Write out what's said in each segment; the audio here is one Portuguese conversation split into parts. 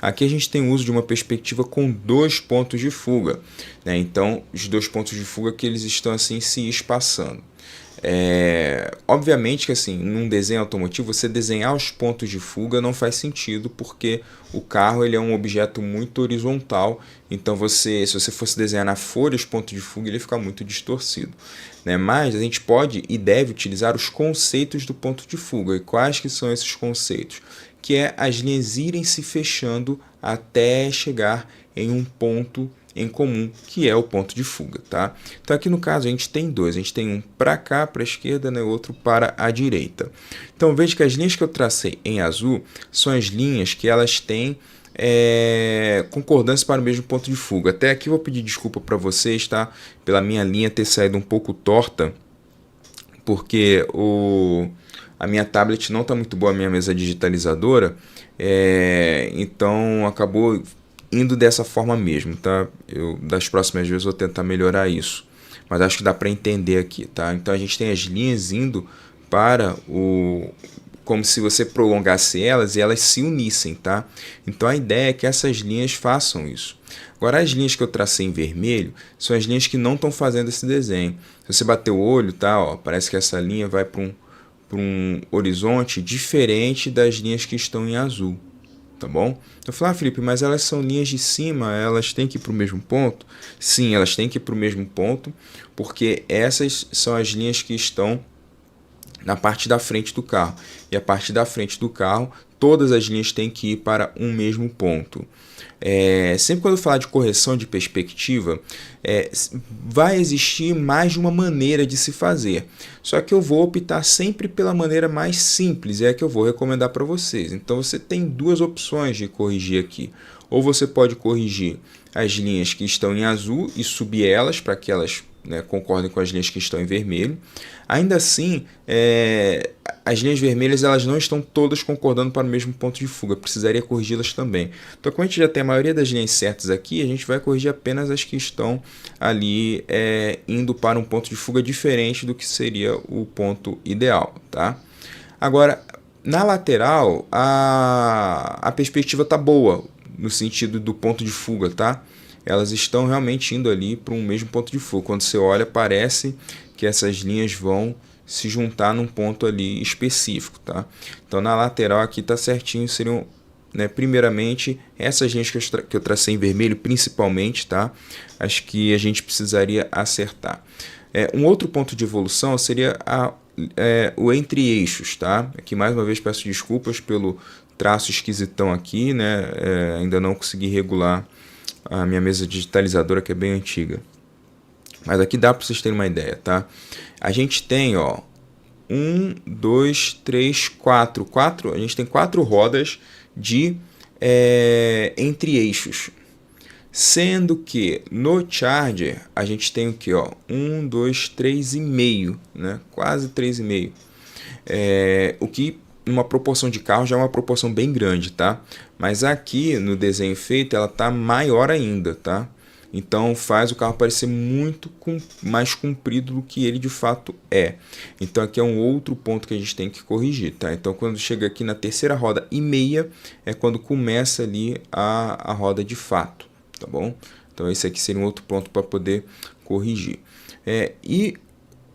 Aqui a gente tem o uso de uma perspectiva com dois pontos de fuga, né? Então, os dois pontos de fuga que eles estão assim se espaçando. Obviamente que assim, num desenho automotivo, você desenhar os pontos de fuga não faz sentido, porque o carro ele é um objeto muito horizontal, então se você fosse desenhar na folha os pontos de fuga, ele ia ficar muito distorcido, né? Mas a gente pode e deve utilizar os conceitos do ponto de fuga. E quais que são esses conceitos? Que é as linhas irem se fechando até chegar em um ponto em comum, que é o ponto de fuga, tá? Então aqui no caso a gente tem dois, a gente tem um para cá, para a esquerda, né, outro para a direita. Então veja que as linhas que eu tracei em azul são as linhas que elas têm concordância para o mesmo ponto de fuga. Até aqui eu vou pedir desculpa para vocês, tá? Pela minha linha ter saído um pouco torta, porque a minha tablet não está muito boa, a minha mesa digitalizadora, então acabou indo dessa forma mesmo, tá? Das próximas vezes vou tentar melhorar isso, mas acho que dá para entender aqui, tá? Então a gente tem as linhas indo para como se você prolongasse elas e elas se unissem, tá? Então a ideia é que essas linhas façam isso. Agora as linhas que eu tracei em vermelho são as linhas que não estão fazendo esse desenho. Se você bater o olho, tá? Ó, parece que essa linha vai para um horizonte diferente das linhas que estão em azul, tá bom? Eu falei, Felipe, mas elas são linhas de cima, elas têm que ir para o mesmo ponto? Sim, elas têm que ir para o mesmo ponto, porque essas são as linhas que estão na parte da frente do carro. E a parte da frente do carro, todas as linhas têm que ir para um mesmo ponto. Sempre quando eu falar de correção de perspectiva, vai existir mais de uma maneira de se fazer. Só que eu vou optar sempre pela maneira mais simples, é a que eu vou recomendar para vocês. Então você tem duas opções de corrigir aqui. Ou você pode corrigir as linhas que estão em azul e subir elas para que elas, né, concordem com as linhas que estão em vermelho. Ainda assim, as linhas vermelhas elas não estão todas concordando para o mesmo ponto de fuga, precisaria corrigi-las também. Então, como a gente já tem a maioria das linhas certas aqui, a gente vai corrigir apenas as que estão ali indo para um ponto de fuga diferente do que seria o ponto ideal, tá? Agora, na lateral, a perspectiva está boa, no sentido do ponto de fuga, tá? Elas estão realmente indo ali para um mesmo ponto de fuga. Quando você olha, parece que essas linhas vão se juntar num ponto ali específico, tá? Então, na lateral aqui está certinho, seriam, né, primeiramente, essas linhas que eu tracei em vermelho, principalmente, tá? As que a gente precisaria acertar. Um outro ponto de evolução seria o entre eixos, tá? Aqui, mais uma vez, peço desculpas pelo traço esquisitão aqui, né? Ainda não consegui regular a minha mesa digitalizadora, que é bem antiga. Mas aqui dá para vocês terem uma ideia, tá? A gente tem, ó, 1, 2, 3, 4. A gente tem 4 rodas de entre eixos. Sendo que no Charger a gente tem o que, ó? 1, 2, 3,5, né? Quase 3,5. O que numa proporção de carro já é uma proporção bem grande, tá? Mas aqui no desenho feito ela tá maior ainda, tá? Então faz o carro parecer muito mais comprido do que ele de fato é. Então aqui é um outro ponto que a gente tem que corrigir, tá? Então quando chega aqui na terceira roda e meia é quando começa ali a roda de fato, tá bom? Então esse aqui seria um outro ponto para poder corrigir. E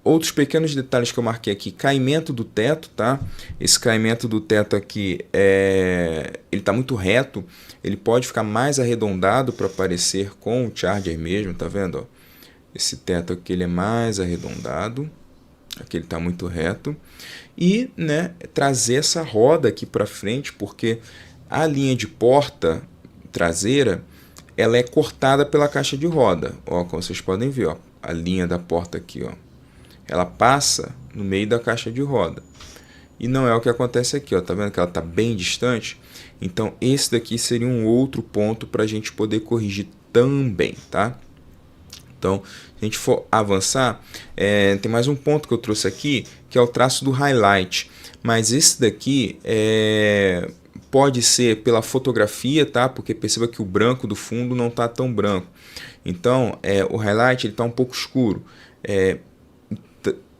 outros pequenos detalhes que eu marquei aqui, caimento do teto, tá? Esse caimento do teto aqui, ele está muito reto, ele pode ficar mais arredondado para parecer com o Charger mesmo, tá vendo? Ó? Esse teto aqui ele é mais arredondado, aqui ele está muito reto. E, né, trazer essa roda aqui para frente, porque a linha de porta traseira, ela é cortada pela caixa de roda, ó, como vocês podem ver, ó, a linha da porta aqui, ó. Ela passa no meio da caixa de roda. E não é o que acontece aqui, ó. Tá vendo que ela está bem distante? Então, esse daqui seria um outro ponto para a gente poder corrigir também, tá? Então, se a gente for avançar, tem mais um ponto que eu trouxe aqui, que é o traço do highlight. Mas esse daqui pode ser pela fotografia, tá? Porque perceba que o branco do fundo não está tão branco. Então, o highlight está um pouco escuro.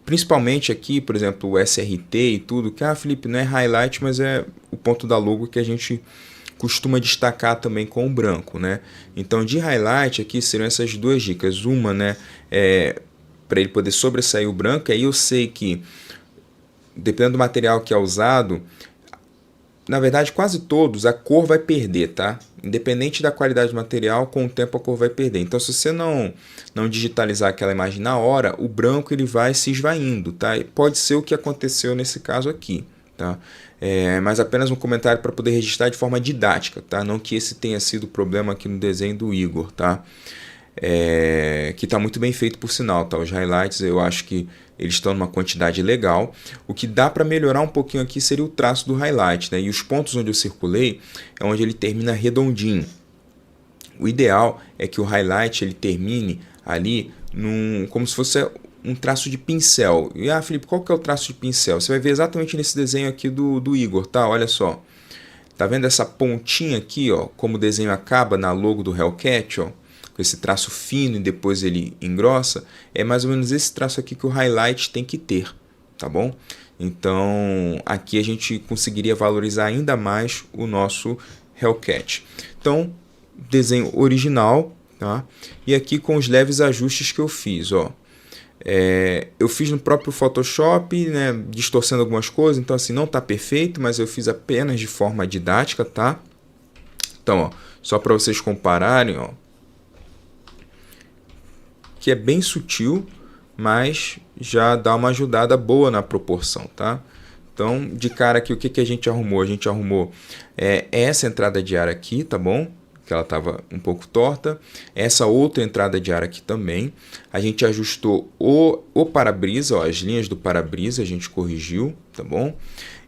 Principalmente aqui, por exemplo, o SRT e tudo, que Felipe, não é highlight, mas é o ponto da logo que a gente costuma destacar também com o branco, né? Então, de highlight aqui seriam essas duas dicas. Uma, né, para ele poder sobressair o branco, aí eu sei que, dependendo do material que é usado, na verdade, quase todos, a cor vai perder, tá? Independente da qualidade do material, com o tempo a cor vai perder. Então, se você não digitalizar aquela imagem na hora, o branco ele vai se esvaindo, tá? E pode ser o que aconteceu nesse caso aqui, tá? Mas apenas um comentário para poder registrar de forma didática, tá? Não que esse tenha sido o problema aqui no desenho do Igor, tá? Que está muito bem feito por sinal, tá? Os highlights eu acho que eles estão numa quantidade legal. O que dá para melhorar um pouquinho aqui seria o traço do highlight, né? E os pontos onde eu circulei é onde ele termina redondinho. O ideal é que o highlight ele termine ali como se fosse um traço de pincel. E Felipe, qual que é o traço de pincel? Você vai ver exatamente nesse desenho aqui do Igor, tá? Olha só. Tá vendo essa pontinha aqui, ó? Como o desenho acaba na logo do Hellcat, ó? Com esse traço fino e depois ele engrossa, é mais ou menos esse traço aqui que o highlight tem que ter, tá bom? Então, aqui a gente conseguiria valorizar ainda mais o nosso Hellcat. Então, desenho original, tá? E aqui com os leves ajustes que eu fiz, ó. Eu fiz no próprio Photoshop, né, distorcendo algumas coisas, então assim, não tá perfeito, mas eu fiz apenas de forma didática, tá? Então, ó, só para vocês compararem, ó, que é bem sutil, mas já dá uma ajudada boa na proporção, tá? Então, de cara aqui, o que a gente arrumou? A gente arrumou essa entrada de ar aqui, tá bom? Que ela estava um pouco torta. Essa outra entrada de ar aqui também. A gente ajustou o para-brisa, as linhas do para-brisa a gente corrigiu, tá bom?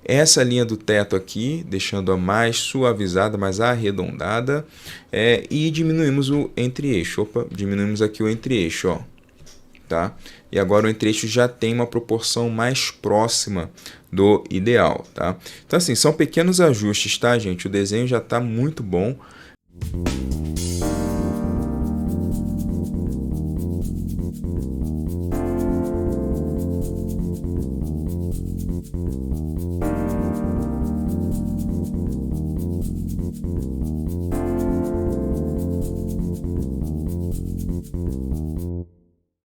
Essa linha do teto aqui, deixando-a mais suavizada, mais arredondada. E diminuímos o entre-eixo. Opa, diminuímos aqui o entre-eixo, ó. Tá? E agora o entre-eixo já tem uma proporção mais próxima do ideal, tá? Então, assim, são pequenos ajustes, tá, gente? O desenho já está muito bom.